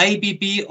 IPP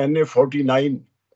NA-49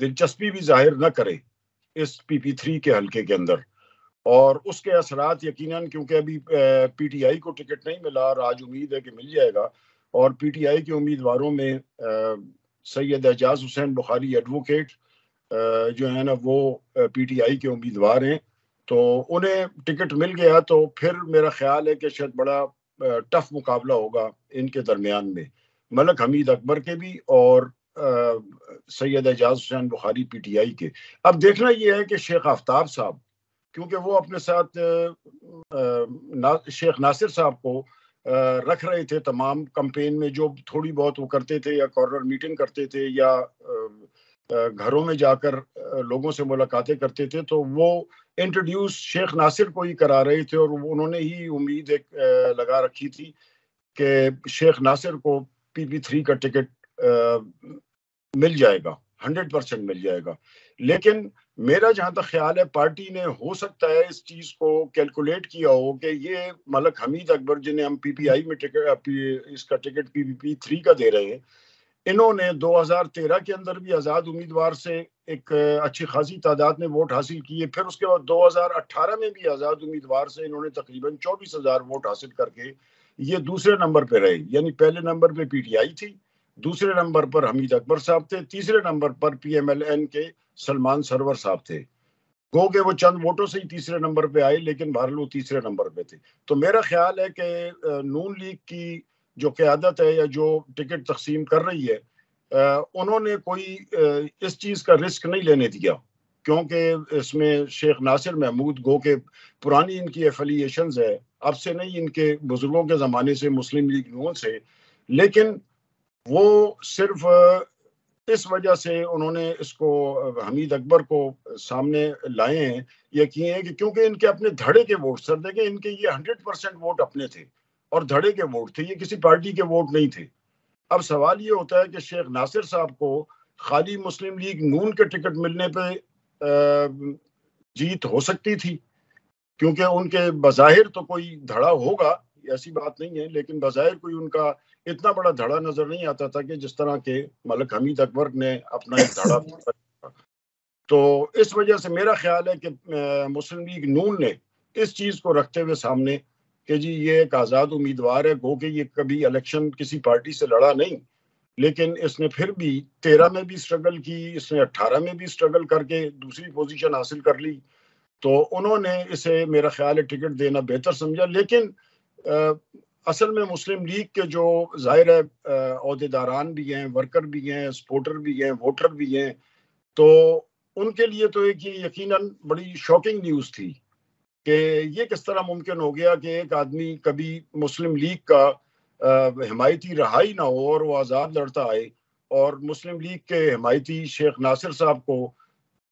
دلچسپی بھی ظاہر نہ کرے اس PP3 کے حلقے کے اندر، اور اس کے اثرات یقیناً، کیونکہ ابھی PTI کو ٹکٹ نہیں ملا اور آج امید ہے کہ مل جائے گا، اور PTI کے امیدواروں میں سید اعجاز حسین بخاری ایڈوکیٹ جو ہے نا وہ PTI کے امیدوار ہیں، تو انہیں ٹکٹ مل گیا تو پھر میرا خیال ہے کہ شاید بڑا ٹف مقابلہ ہوگا ان کے درمیان میں، ملک حمید اکبر کے بھی اور سید اعجاز حسین بخاری PTI کے۔ اب دیکھنا یہ ہے کہ شیخ آفتاب صاحب، کیونکہ وہ اپنے ساتھ شیخ ناصر صاحب کو رکھ رہے تھے تمام کمپین میں، جو تھوڑی بہت وہ کرتے تھے یا کارنر میٹنگ کرتے تھے یا گھروں میں جا کر لوگوں سے ملاقاتیں کرتے تھے، تو وہ انٹروڈیوس شیخ ناصر کو ہی کرا رہے تھے، اور انہوں نے ہی امید ایک لگا رکھی تھی کہ شیخ ناصر کو PP3 کا ٹکٹ مل جائے گا، 100% مل جائے گا۔ لیکن میرا جہاں تک خیال ہے پارٹی نے ہو سکتا ہے اس چیز کو کیلکولیٹ کیا ہو کہ یہ ملک حمید اکبر جنہیں ہم PPI میں اس کا ٹکٹ PP3 کا دے رہے ہیں، انہوں نے 2013 کے اندر بھی آزاد امیدوار سے ایک اچھی خاصی تعداد میں ووٹ حاصل کیے، پھر اس کے بعد 2018 میں بھی آزاد امیدوار سے انہوں نے تقریباً 24,000 ووٹ حاصل کر کے یہ دوسرے نمبر پہ رہے، یعنی پہلے نمبر پہ PTI تھی، دوسرے نمبر پر حمید اکبر صاحب تھے، تیسرے نمبر پر PMLN کے سلمان سرور صاحب تھے، گو کہ وہ چند ووٹوں سے ہی تیسرے نمبر پہ آئے، لیکن بہرحال وہ تیسرے نمبر پہ تھے۔ تو میرا خیال ہے کہ نون لیگ کی جو قیادت ہے یا جو ٹکٹ تقسیم کر رہی ہے، انہوں نے کوئی اس چیز کا رسک نہیں لینے دیا، کیونکہ اس میں شیخ ناصر محمود گو کہ پرانی ان کی ایفیلیشنز ہے، اب سے نہیں، ان کے بزرگوں کے زمانے سے مسلم لیگ نون سے، لیکن وہ صرف اس وجہ سے انہوں نے اس کو حمید اکبر کو سامنے لائے ہیں، یہ کیے ہیں کہ کیونکہ ان کے اپنے دھڑے کے ووٹ، سر دیکھیں ان کے یہ 100% ووٹ اپنے تھے اور دھڑے کے ووٹ تھے، یہ کسی پارٹی کے ووٹ نہیں تھے۔ اب سوال یہ ہوتا ہے کہ شیخ ناصر صاحب کو خالی مسلم لیگ نون کے ٹکٹ ملنے پہ جیت ہو سکتی تھی، کیونکہ ان کے بظاہر تو کوئی دھڑا ہوگا، ایسی بات نہیں ہے، لیکن بظاہر کوئی ان کا اتنا بڑا دھڑا نظر نہیں آتا تھا کہ جس طرح کے ملک حمید اکبر نے اپنا ایک دھڑا۔ تو اس وجہ سے میرا خیال ہے کہ مسلم لیگ نون نے اس چیز کو رکھتے ہوئے سامنے کہ جی یہ ایک آزاد امیدوار ہے، گو کہ یہ کبھی الیکشن کسی پارٹی سے لڑا نہیں، لیکن اس نے پھر بھی 13 میں بھی اسٹرگل کی، اس نے 18 میں بھی اسٹرگل کر کے دوسری پوزیشن حاصل کر لی، تو انہوں نے اسے میرا خیال ہے ٹکٹ دینا بہتر سمجھا۔ لیکن اصل میں مسلم لیگ کے جو ظاہر ہے عہدیداران بھی ہیں، ورکر بھی ہیں، سپورٹر بھی ہیں، ووٹر بھی ہیں، تو ان کے لیے تو ایک یہ یقیناً بڑی شاکنگ نیوز تھی کہ یہ کس طرح ممکن ہو گیا کہ ایک آدمی کبھی مسلم لیگ کا حمایتی رہا ہی نہ ہو اور وہ آزاد لڑتا آئے، اور مسلم لیگ کے حمایتی شیخ ناصر صاحب کو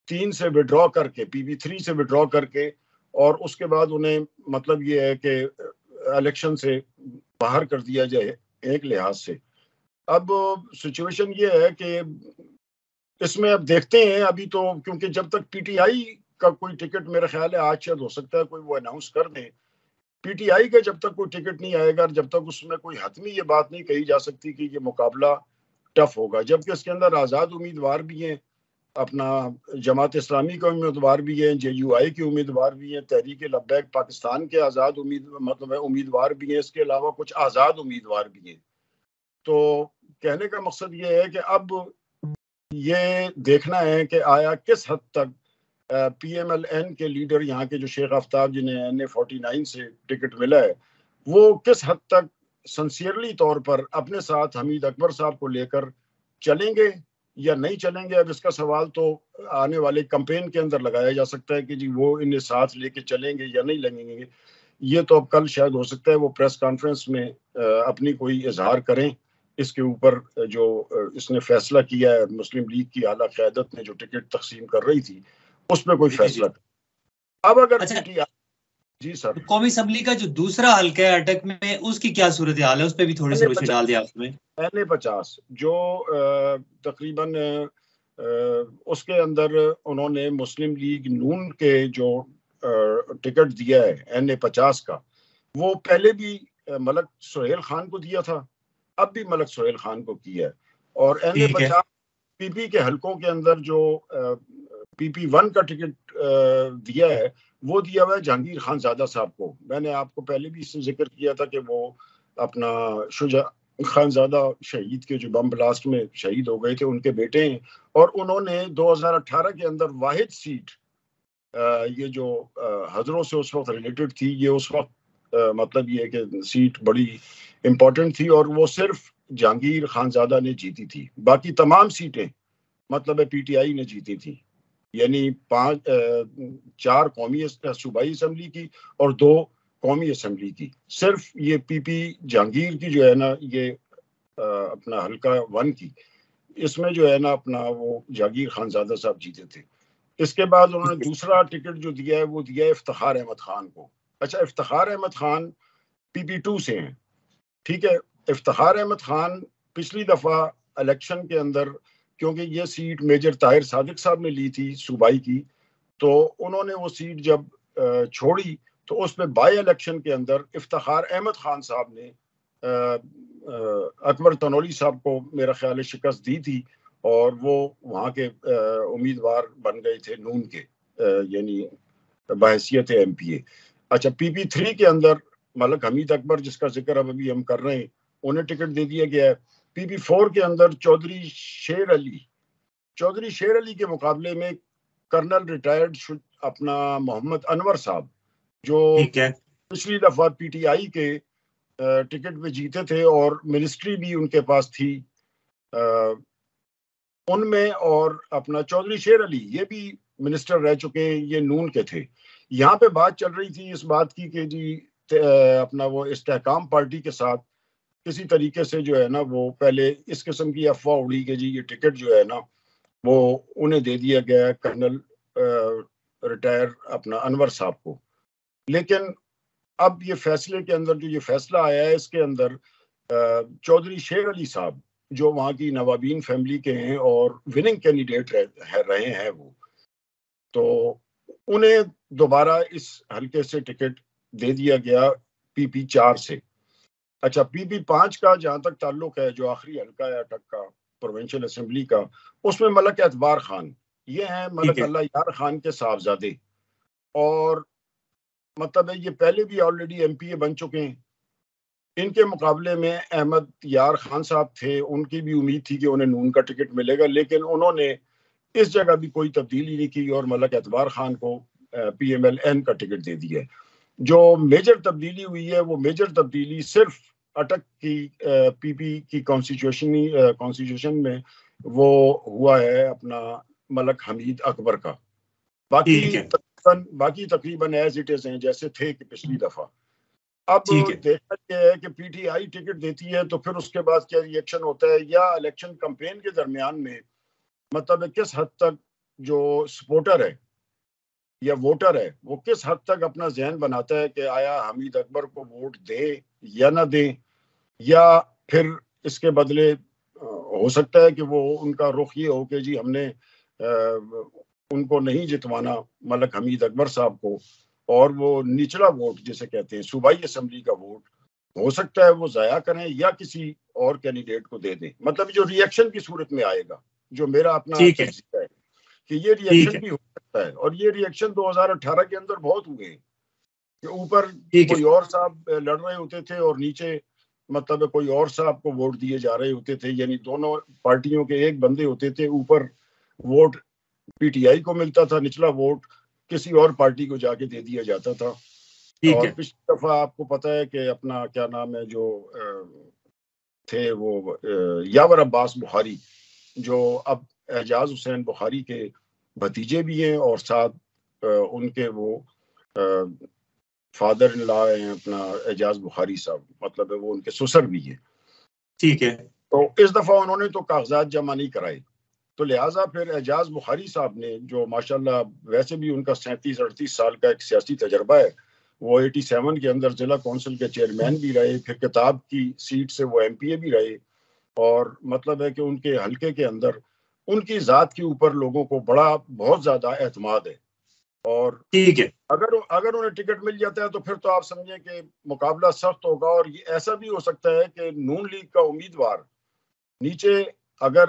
3 سے وڈرا کر کے، PP3 سے وڈرا کر کے، اور اس کے بعد انہیں مطلب یہ ہے کہ الیکشن سے باہر کر دیا جائے ایک لحاظ سے۔ اب سچویشن یہ ہے کہ اس میں اب دیکھتے ہیں، ابھی تو کیونکہ جب تک PTI کا کوئی ٹکٹ میرا خیال ہے آج شاید ہو سکتا ہے کوئی وہ اناؤنس کر دیں، PTI کا جب تک کوئی ٹکٹ نہیں آئے گا، جب تک اس میں کوئی حتمی یہ بات نہیں کہی جا سکتی کہ یہ مقابلہ ٹف ہوگا، جبکہ اس کے اندر آزاد امیدوار بھی ہیں، اپنا جماعت اسلامی کا امیدوار بھی ہیں، JUI کے امیدوار بھی ہیں، تحریک لبیک پاکستان کے آزاد امیدوار بھی ہیں، اس کے علاوہ کچھ آزاد امیدوار بھی ہیں۔ تو کہنے کا مقصد یہ ہے کہ اب یہ دیکھنا ہے کہ آیا کس حد تک PMLN کے لیڈر یہاں کے جو شیخ آفتاب جنہیں NA49 سے ٹکٹ ملا ہے، وہ کس حد تک سنسیئرلی طور پر اپنے ساتھ حمید اکبر صاحب کو لے کر چلیں گے یا نہیں چلیں گے۔ اب اس کا سوال تو آنے والے کمپین کے اندر لگایا جا سکتا ہے کہ جی وہ انہیں ساتھ لے کے چلیں گے یا نہیں لگیں گے، یہ تو اب کل شاید ہو سکتا ہے وہ پریس کانفرنس میں اپنی کوئی اظہار کریں اس کے اوپر، جو اس نے فیصلہ کیا ہے مسلم لیگ کی اعلیٰ قیادت نے جو ٹکٹ تقسیم کر رہی تھی اس میں کوئی فیصلہ۔ اب اگر جی سر، قومی اسمبلی کا جو دوسرا حلقہ ہے اٹک میں، اس کی کیا صورتحال ہے، اس پہ بھی تھوڑی سی روشنی ڈال دیا آپ نے۔ NA50 جو تقریباً اس کے اندر انہوں نے مسلم لیگ نون کے جو ٹکٹ دیا ہے NA50 کا، وہ پہلے بھی ملک سہیل خان کو دیا تھا، اب بھی ملک سہیل خان کو کیا ہے، اور NA50 پی پی کے حلقوں کے اندر جو پی پی 1 کا ٹکٹ دیا ہے وہ دیا ہوا ہے جہانگیر خان زادہ صاحب کو. میں نے آپ کو پہلے بھی اس سے ذکر کیا تھا کہ وہ اپنا شجاع خان زادہ شہید کے جو بم بلاسٹ میں شہید ہو گئے تھے ان کے بیٹے ہیں, اور انہوں نے 2018 کے اندر واحد سیٹ یہ جو حضروں سے اس وقت ریلیٹڈ تھی, یہ اس وقت مطلب یہ کہ سیٹ بڑی امپورٹنٹ تھی اور وہ صرف جہانگیر خان زادہ نے جیتی تھی. باقی تمام سیٹیں مطلب پی ٹی آئی نے جیتی تھی, یعنی 4 قومی صوبائی اسمبلی کی اور 2 قومی اسمبلی کی. صرف یہ پی پی جہانگیر کی جو ہے نا یہ اپنا حلقہ 1 کی, اس میں جو ہے نا اپنا وہ جہانگیر خان زادہ صاحب جیتے تھے. اس کے بعد انہوں نے دوسرا ٹکٹ جو دیا ہے وہ دیا ہے افتخار احمد خان کو. اچھا, افتخار احمد خان پی پی 2 سے ہیں, ٹھیک ہے. افتخار احمد خان پچھلی دفعہ الیکشن کے اندر, کیونکہ یہ سیٹ میجر طاہر صادق صاحب نے لی تھی صوبائی کی, تو انہوں نے وہ سیٹ جب چھوڑی تو اس میں بائی الیکشن کے اندر افتخار احمد خان صاحب نے اکبر تنولی صاحب کو میرا خیال ہے شکست دی تھی, اور وہ وہاں کے امیدوار بن گئے تھے نون کے, یعنی بحیثیت ایم پی اے. اچھا, پی پی 3 کے اندر ملک حمید اکبر جس کا ذکر اب ابھی ہم کر رہے ہیں انہیں ٹکٹ دے دیا گیا ہے. پی پی 4 کے اندر چودھری شیر علی کے مقابلے میں کرنل ریٹائرڈ اپنا محمد انور صاحب جو پچھلی دفعہ پی ٹی آئی کے ٹکٹ پہ جیتے تھے اور منسٹری بھی ان کے پاس تھی ان میں, اور اپنا چودھری شیر علی یہ بھی منسٹر رہ چکے ہیں, یہ نون کے تھے. یہاں پہ بات چل رہی تھی اس بات کی کہ جی اپنا وہ استحکام پارٹی کے ساتھ کسی طریقے سے جو ہے نا وہ پہلے اس قسم کی افواہ اڑی کہ جی یہ ٹکٹ جو ہے نا وہ انہیں دے دیا گیا ہے کرنل ریٹائر اپنا انور صاحب کو. لیکن اب یہ فیصلے کے اندر جو یہ فیصلہ آیا ہے اس کے اندر چودھری شیر علی صاحب جو وہاں کی نوابین فیملی کے ہیں اور وننگ کینڈیڈیٹ رہے ہیں وہ, تو انہیں دوبارہ اس حلقے سے ٹکٹ دے دیا گیا پی پی 4 سے. اچھا, پی پی 5 کا جہاں تک تعلق ہے جو آخری حلقہ ہے اٹک کا پروونشل اسمبلی کا, اس میں ملک اعتبار خان یہ ہیں ملک اللہ یار خان کے صاحبزادے, اور مطلب ہے یہ پہلے بھی آلریڈی ایم پی اے بن چکے ہیں. ان کے مقابلے میں احمد یار خان صاحب تھے, ان کی بھی امید تھی کہ انہیں نون کا ٹکٹ ملے گا, لیکن انہوں نے اس جگہ بھی کوئی تبدیلی نہیں کی اور ملک اعتبار خان کو پی ایم ایل این کا ٹکٹ دے دیا ہے. جو میجر تبدیلی ہوئی ہے وہ میجر تبدیلی صرف اٹک کی پی پی کی کانسٹیٹیوشن میں وہ ہوا ہے اپنا ملک حمید اکبر کا. باقی تقریباً ایز اٹ از ہیں جیسے تھے کہ پچھلی دفعہ. اب دیکھنا یہ ہے کہ پی ٹی آئی ٹکٹ دیتی ہے تو پھر اس کے بعد کیا ری ایکشن ہوتا ہے, یا الیکشن کمپین کے درمیان میں مطلب کس حد تک جو سپورٹر ہے یا ووٹر ہے وہ کس حد تک اپنا ذہن بناتا ہے کہ آیا حمید اکبر کو ووٹ دے یا نہ دے, یا پھر اس کے بدلے ہو سکتا ہے کہ وہ ان کا رخ یہ ہو کہ جی ہم نے ان کو نہیں جتوانا ملک حمید اکبر صاحب کو, اور وہ نچلا ووٹ جسے کہتے ہیں صوبائی اسمبلی کا ووٹ ہو سکتا ہے وہ ضائع کریں یا کسی اور کینڈیڈیٹ کو دے دیں. مطلب جو ری ایکشن کی صورت میں آئے گا, جو میرا اپنا تجزیہ ہے کہ یہ ری ایکشن بھی ہو سکتا ہے, اور یہ ری ایکشن 2018 کے اندر بہت ہوئے ہیں کہ اوپر کوئی اور صاحب لڑ رہے ہوتے تھے اور نیچے مطلب کوئی اور صاحب کو ووٹ دیے جا رہے ہوتے تھے, یعنی دونوں پارٹیوں کے ایک بندے ہوتے تھے, اوپر ووٹ پی ٹی آئی کو ملتا تھا, نچلا ووٹ کسی اور پارٹی کو جا کے دے دیا جاتا تھا. اور پچھلی دفعہ آپ کو پتا ہے کہ اپنا کیا نام ہے جو تھے وہ یاور عباس بخاری جو اب اعجاز حسین بخاری کے بھتیجے بھی ہیں اور ساتھ ان کے وہ فادر ان لا ہیں اپنا اعجاز بخاری صاحب, مطلب ہے وہ ان کے سسر بھی ہیں. ٹھیک ہے, تو اس دفعہ انہوں نے تو کاغذات جمع نہیں کرائے, تو لہٰذا پھر اعجاز بخاری صاحب نے جو ماشاءاللہ ویسے بھی ان کا 37-38 سال کا ایک سیاسی تجربہ ہے, وہ 87 کے اندر ضلع کونسل کے چیئرمین بھی رہے, پھر کتاب کی سیٹ سے وہ ایم پی اے بھی رہے, اور مطلب ہے کہ ان کے حلقے کے اندر ان کی ذات کے اوپر لوگوں کو بہت زیادہ اعتماد ہے. اور اگر انہیں ٹکٹ مل جاتا ہے تو پھر تو آپ سمجھیں کہ مقابلہ سخت ہوگا, اور یہ ایسا بھی ہو سکتا ہے کہ نون لیگ کا امیدوار نیچے اگر